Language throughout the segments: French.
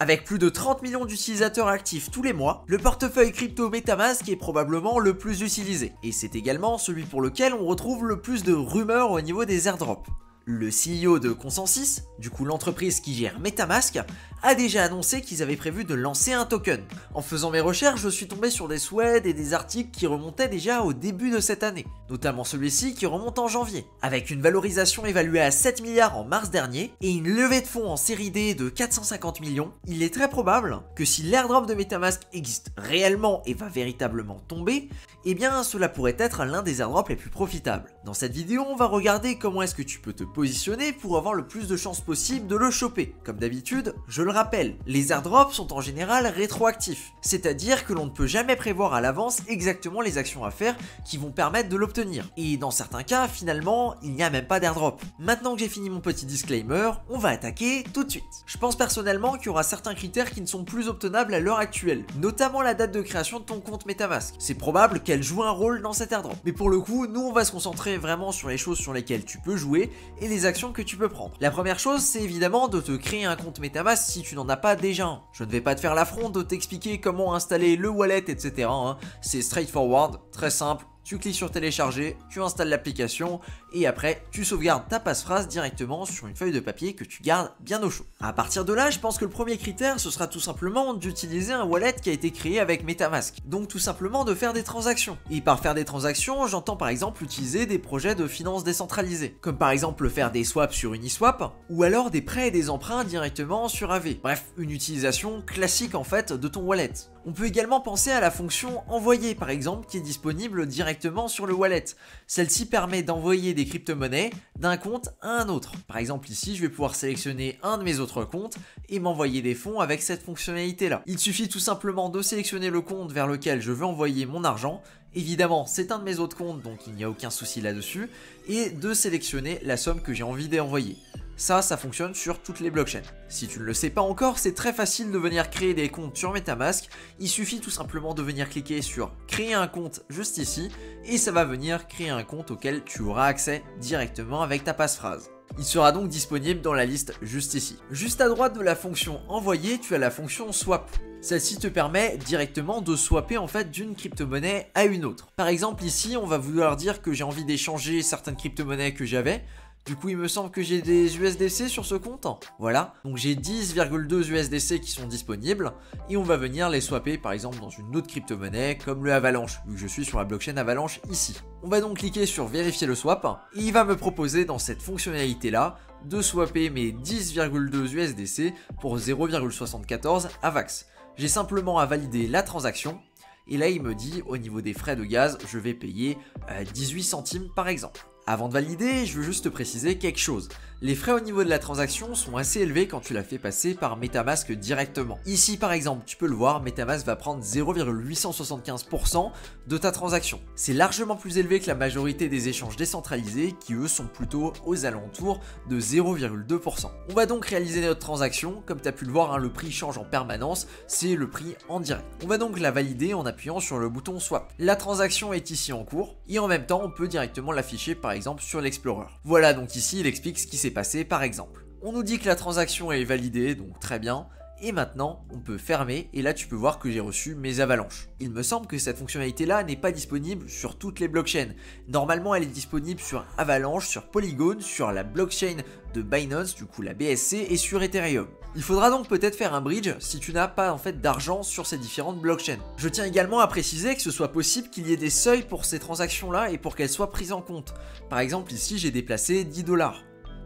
Avec plus de 30 millions d'utilisateurs actifs tous les mois, le portefeuille crypto MetaMask est probablement le plus utilisé. Et c'est également celui pour lequel on retrouve le plus de rumeurs au niveau des airdrops. Le CEO de Consensus, du coup l'entreprise qui gère MetaMask, a déjà annoncé qu'ils avaient prévu de lancer un token. En faisant mes recherches, je suis tombé sur des souhaits et des articles qui remontaient déjà au début de cette année, notamment celui-ci qui remonte en janvier. Avec une valorisation évaluée à 7 milliards en mars dernier et une levée de fonds en série D de 450 millions, il est très probable que si l'airdrop de MetaMask existe réellement et va véritablement tomber, eh bien cela pourrait être l'un des airdrops les plus profitables. Dans cette vidéo, on va regarder comment est-ce que tu peux te positionner pour avoir le plus de chances possible de le choper. Comme d'habitude, je le rappelle, les airdrops sont en général rétroactifs, c'est-à-dire que l'on ne peut jamais prévoir à l'avance exactement les actions à faire qui vont permettre de l'obtenir. Et dans certains cas, finalement, il n'y a même pas d'airdrop. Maintenant que j'ai fini mon petit disclaimer, on va attaquer tout de suite. Je pense personnellement qu'il y aura certains critères qui ne sont plus obtenables à l'heure actuelle, notamment la date de création de ton compte MetaMask. C'est probable qu'elle joue un rôle dans cet airdrop. Mais pour le coup, nous on va se concentrer vraiment sur les choses sur lesquelles tu peux jouer et les actions que tu peux prendre. La première chose, c'est évidemment de te créer un compte MetaMask si tu n'en as pas déjà un. Je ne vais pas te faire l'affront de t'expliquer comment installer le wallet, etc. C'est straightforward, très simple. Tu cliques sur télécharger, tu installes l'application et après tu sauvegardes ta passphrase directement sur une feuille de papier que tu gardes bien au chaud. À partir de là, je pense que le premier critère ce sera tout simplement d'utiliser un wallet qui a été créé avec MetaMask. Donc tout simplement de faire des transactions. Et par faire des transactions, j'entends par exemple utiliser des projets de finances décentralisées, comme par exemple faire des swaps sur Uniswap ou alors des prêts et des emprunts directement sur AV. Bref, une utilisation classique en fait de ton wallet. On peut également penser à la fonction envoyer par exemple qui est disponible directement sur le wallet. Celle-ci permet d'envoyer des crypto-monnaies d'un compte à un autre. Par exemple ici je vais pouvoir sélectionner un de mes autres comptes et m'envoyer des fonds avec cette fonctionnalité là. Il suffit tout simplement de sélectionner le compte vers lequel je veux envoyer mon argent. Évidemment c'est un de mes autres comptes donc il n'y a aucun souci là-dessus et de sélectionner la somme que j'ai envie d'envoyer. Ça fonctionne sur toutes les blockchains. Si tu ne le sais pas encore, c'est très facile de venir créer des comptes sur MetaMask. Il suffit tout simplement de venir cliquer sur créer un compte juste ici et ça va venir créer un compte auquel tu auras accès directement avec ta passphrase. Il sera donc disponible dans la liste juste ici. Juste à droite de la fonction envoyer, tu as la fonction swap. Celle-ci te permet directement de swapper en fait d'une crypto-monnaie à une autre. Par exemple ici, on va vouloir dire que j'ai envie d'échanger certaines crypto-monnaies que j'avais. Du coup, il me semble que j'ai des USDC sur ce compte. Voilà, donc j'ai 10,2 USDC qui sont disponibles et on va venir les swapper par exemple dans une autre crypto-monnaie comme le Avalanche, vu que je suis sur la blockchain Avalanche ici. On va donc cliquer sur vérifier le swap et il va me proposer dans cette fonctionnalité là de swapper mes 10,2 USDC pour 0,74 AVAX. J'ai simplement à valider la transaction. Et là, il me dit, au niveau des frais de gaz, je vais payer 18 centimes par exemple. Avant de valider, je veux juste te préciser quelque chose. Les frais au niveau de la transaction sont assez élevés quand tu la fais passer par MetaMask directement. Ici par exemple, tu peux le voir, MetaMask va prendre 0,875% de ta transaction. C'est largement plus élevé que la majorité des échanges décentralisés qui eux sont plutôt aux alentours de 0,2%. On va donc réaliser notre transaction, comme tu as pu le voir, le prix change en permanence, c'est le prix en direct. On va donc la valider en appuyant sur le bouton swap. La transaction est ici en cours et en même temps on peut directement l'afficher par exemple sur l'Explorer. Voilà, donc ici il explique ce qui s'est passé par exemple. On nous dit que la transaction est validée, donc très bien. Et maintenant, on peut fermer et là tu peux voir que j'ai reçu mes avalanches. Il me semble que cette fonctionnalité là n'est pas disponible sur toutes les blockchains. Normalement elle est disponible sur Avalanche, sur Polygon, sur la blockchain de Binance, du coup la BSC et sur Ethereum. Il faudra donc peut-être faire un bridge si tu n'as pas en fait d'argent sur ces différentes blockchains. Je tiens également à préciser que ce soit possible qu'il y ait des seuils pour ces transactions là et pour qu'elles soient prises en compte. Par exemple ici j'ai déplacé 10$.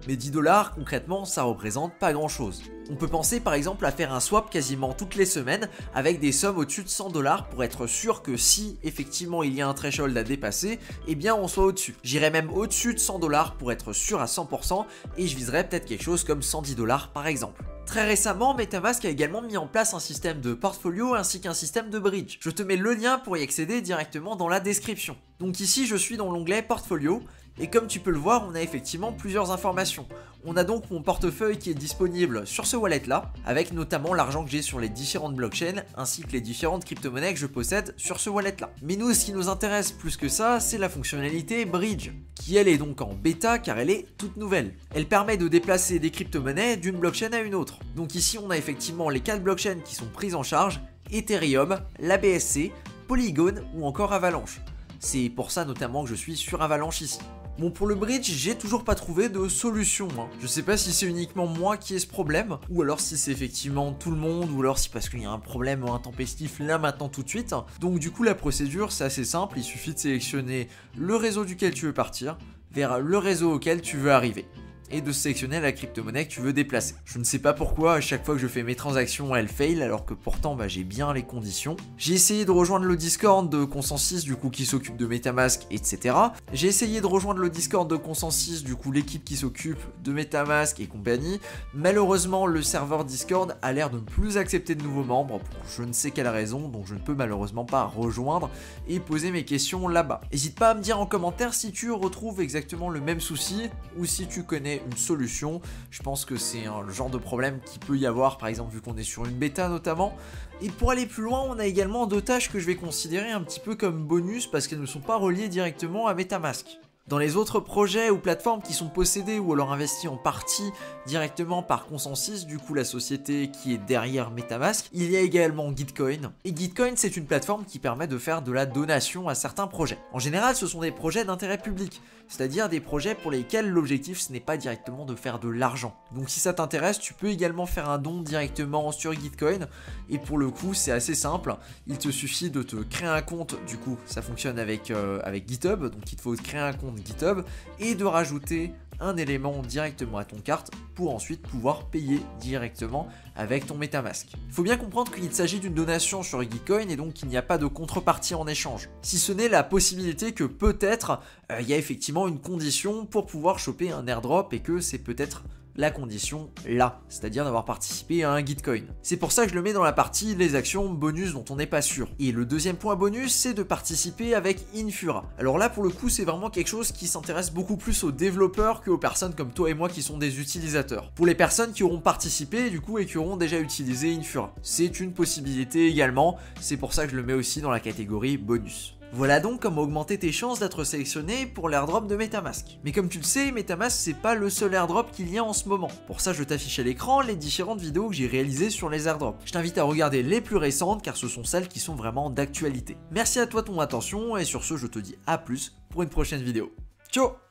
Mais 10$ concrètement ça représente pas grand chose. On peut penser par exemple à faire un swap quasiment toutes les semaines avec des sommes au-dessus de 100$ pour être sûr que si effectivement il y a un threshold à dépasser, eh bien on soit au-dessus. J'irai même au-dessus de 100$ pour être sûr à 100% et je viserais peut-être quelque chose comme 110$ par exemple. Très récemment, MetaMask a également mis en place un système de portfolio ainsi qu'un système de bridge. Je te mets le lien pour y accéder directement dans la description. Donc ici je suis dans l'onglet portfolio Et comme tu peux le voir, on a effectivement plusieurs informations. On a donc mon portefeuille qui est disponible sur ce wallet là, avec notamment l'argent que j'ai sur les différentes blockchains, ainsi que les différentes crypto-monnaies que je possède sur ce wallet là. Mais nous, ce qui nous intéresse plus que ça, c'est la fonctionnalité Bridge, qui elle est donc en bêta car elle est toute nouvelle. Elle permet de déplacer des crypto-monnaies d'une blockchain à une autre. Donc ici, on a effectivement les 4 blockchains qui sont prises en charge, Ethereum, la BSC, Polygon ou encore Avalanche. C'est pour ça notamment que je suis sur Avalanche ici. Bon, pour le bridge, j'ai toujours pas trouvé de solution. Je sais pas si c'est uniquement moi qui ai ce problème, ou alors si c'est effectivement tout le monde, ou alors si parce qu'il y a un problème intempestif là maintenant tout de suite. Donc du coup la procédure c'est assez simple, il suffit de sélectionner le réseau duquel tu veux partir vers le réseau auquel tu veux arriver, et de sélectionner la crypto-monnaie que tu veux déplacer. Je ne sais pas pourquoi à chaque fois que je fais mes transactions elles fail alors que pourtant j'ai bien les conditions. J'ai essayé de rejoindre le Discord de Consensus du coup qui s'occupe de Metamask, etc. J'ai essayé de rejoindre le Discord de Consensus du coup l'équipe qui s'occupe de Metamask et compagnie. Malheureusement le serveur Discord a l'air de ne plus accepter de nouveaux membres pour je ne sais quelle raison, donc je ne peux malheureusement pas rejoindre et poser mes questions là-bas. N'hésite pas à me dire en commentaire si tu retrouves exactement le même souci ou si tu connais une solution. Je pense que c'est le genre de problème qui peut y avoir par exemple vu qu'on est sur une bêta notamment. Et pour aller plus loin, on a également 2 tâches que je vais considérer un petit peu comme bonus parce qu'elles ne sont pas reliées directement à Metamask. Dans les autres projets ou plateformes qui sont possédés ou alors investis en partie directement par Consensus, du coup la société qui est derrière Metamask, il y a également Gitcoin. Et Gitcoin c'est une plateforme qui permet de faire de la donation à certains projets. En général ce sont des projets d'intérêt public, c'est-à-dire des projets pour lesquels l'objectif ce n'est pas directement de faire de l'argent. Donc si ça t'intéresse, tu peux également faire un don directement sur Gitcoin et pour le coup c'est assez simple, il te suffit de te créer un compte, du coup ça fonctionne avec GitHub, donc il te faut créer un compte GitHub et de rajouter un élément directement à ton carte pour ensuite pouvoir payer directement avec ton Metamask. Il faut bien comprendre qu'il s'agit d'une donation sur Gitcoin et donc il n'y a pas de contrepartie en échange. Si ce n'est la possibilité que peut-être il y a effectivement une condition pour pouvoir choper un airdrop et que c'est peut-être la condition là, c'est-à-dire d'avoir participé à un Gitcoin. C'est pour ça que je le mets dans la partie les actions bonus dont on n'est pas sûr. Et le deuxième point bonus, c'est de participer avec Infura. Alors là, pour le coup, c'est vraiment quelque chose qui s'intéresse beaucoup plus aux développeurs qu'aux personnes comme toi et moi qui sont des utilisateurs. Pour les personnes qui auront participé du coup et qui auront déjà utilisé Infura, c'est une possibilité également, c'est pour ça que je le mets aussi dans la catégorie bonus. Voilà donc comment augmenter tes chances d'être sélectionné pour l'airdrop de Metamask. Mais comme tu le sais, Metamask c'est pas le seul airdrop qu'il y a en ce moment. Pour ça, je t'affiche à l'écran les différentes vidéos que j'ai réalisées sur les airdrops. Je t'invite à regarder les plus récentes car ce sont celles qui sont vraiment d'actualité. Merci à toi de ton attention et sur ce, je te dis à plus pour une prochaine vidéo. Ciao!